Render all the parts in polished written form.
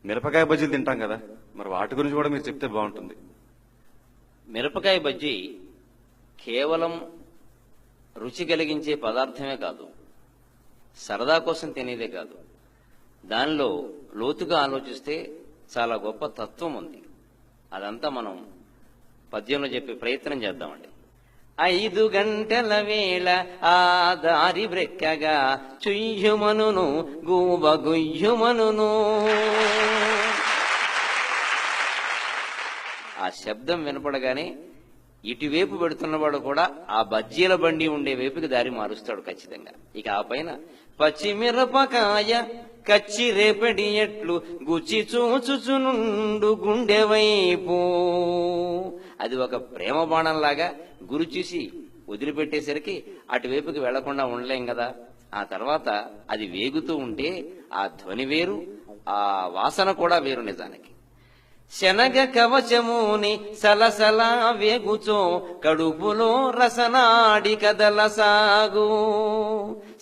మిరపకాయ బజ్జీలు తింటాం కదా, మరి వాటి గురించి కూడా మీరు చెప్తే బాగుంటుంది. మిరపకాయ బజ్జీ కేవలం రుచి కలిగించే పదార్థమే కాదు, సరదా కోసం తినేదే కాదు. దానిలో లోతుగా ఆలోచిస్తే చాలా గొప్ప తత్వం ఉంది. అదంతా మనం పద్యంలో చెప్పే ప్రయత్నం చేద్దామండి. 5 గంటల వేళ ఆ దారి బ్రెక్కగా చుయ్యుమనును గూబ గుయ్యుమనును. ఆ శబ్దం వినపడగానే ఇటువైపు పెడుతున్నవాడు కూడా ఆ బజ్జీల బండి ఉండే వైపుకి దారి మారుస్తాడు ఖచ్చితంగా. ఇక ఆ పైన పచ్చిమిరపకాయ కచ్చి రేపడి ఎట్లు గుచ్చి చూచుచునుండు గుండె వైపు. అది ఒక ప్రేమ బాణంలాగా గురి చూసి వదిలిపెట్టేసరికి అటువైపుకి వెళ్లకుండా ఉండలేం కదా. ఆ తర్వాత అది వేగుతూ ఉంటే ఆ ధ్వని వేరు, ఆ వాసన కూడా వేరు. నిజానికి శనగ కవచముని సలసలా వేగుచో కడుపులో రసనాడి కదల సాగు.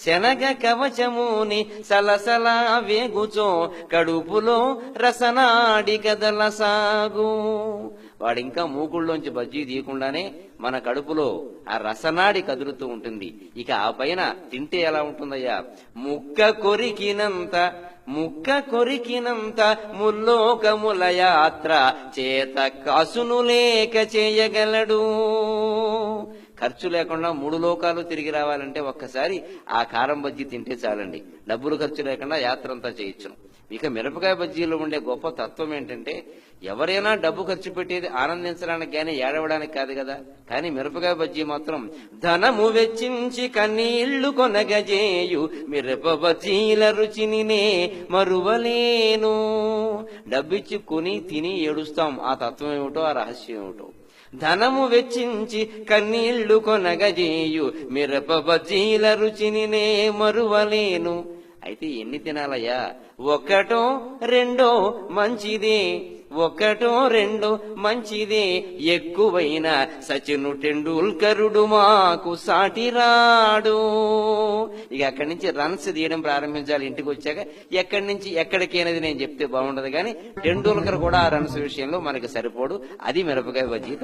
శనగ కవచముని సలసలా వేగుచో కడుపులో రసనాడి కదల సాగు. వాడింకా మూకుళ్ళలోంచి బజ్జీ తీయకుండానే మన కడుపులో ఆ రసనాడి కదులుతూ ఉంటుంది. ఇక ఆ పైన తింటే ఎలా ఉంటుందయ్యా? ముక్క కొరికినంత ముల్లోకముల యాత్ర చేత కాసును లేక చేయగలడు. ఖర్చు లేకుండా 3 లోకాలు తిరిగి రావాలంటే ఒక్కసారి ఆ కారం బజ్జీ తింటే చాలండి. డబ్బులు ఖర్చు లేకుండా యాత్ర అంతా చేయొచ్చును. ఇక మిరపకాయ బజ్జీలో ఉండే గొప్ప తత్వం ఏంటంటే, ఎవరైనా డబ్బు ఖర్చు పెట్టేది ఆనందించడానికి కానీ ఏడవడానికి కాదు కదా. కానీ మిరపకాయ బజ్జీ మాత్రం ధనము వెచ్చించి కన్నీళ్లు కొనగజేయు మిరప బజ్జీల రుచినినే మరువలేను. డబ్బిచ్చి కొని తిని ఏడుస్తాం. ఆ తత్వం ఏమిటో, ఆ రహస్యం ఏమిటో. ధనము వెచ్చించి కన్నీళ్లు కొనగజేయు మిరప బజ్జీల రుచినినే మరువలేను. అయితే ఎన్ని తినాలయ్యా? 1 2 మంచిదే, 1 2 మంచిదే. ఎక్కువైన సచిన్ టెండూల్కరుడు మాకు సాటిరాడు. ఇక అక్కడి నుంచి రన్స్ తీయడం ప్రారంభించాలి. ఇంటికి వచ్చాక ఎక్కడి నుంచి ఎక్కడికి అనేది నేను చెప్తే బాగుండదు, కానీ టెండూల్కర్ కూడా ఆ రన్స్ విషయంలో మనకి సరిపోడు. అది మిరపకాయ బజ్జీ.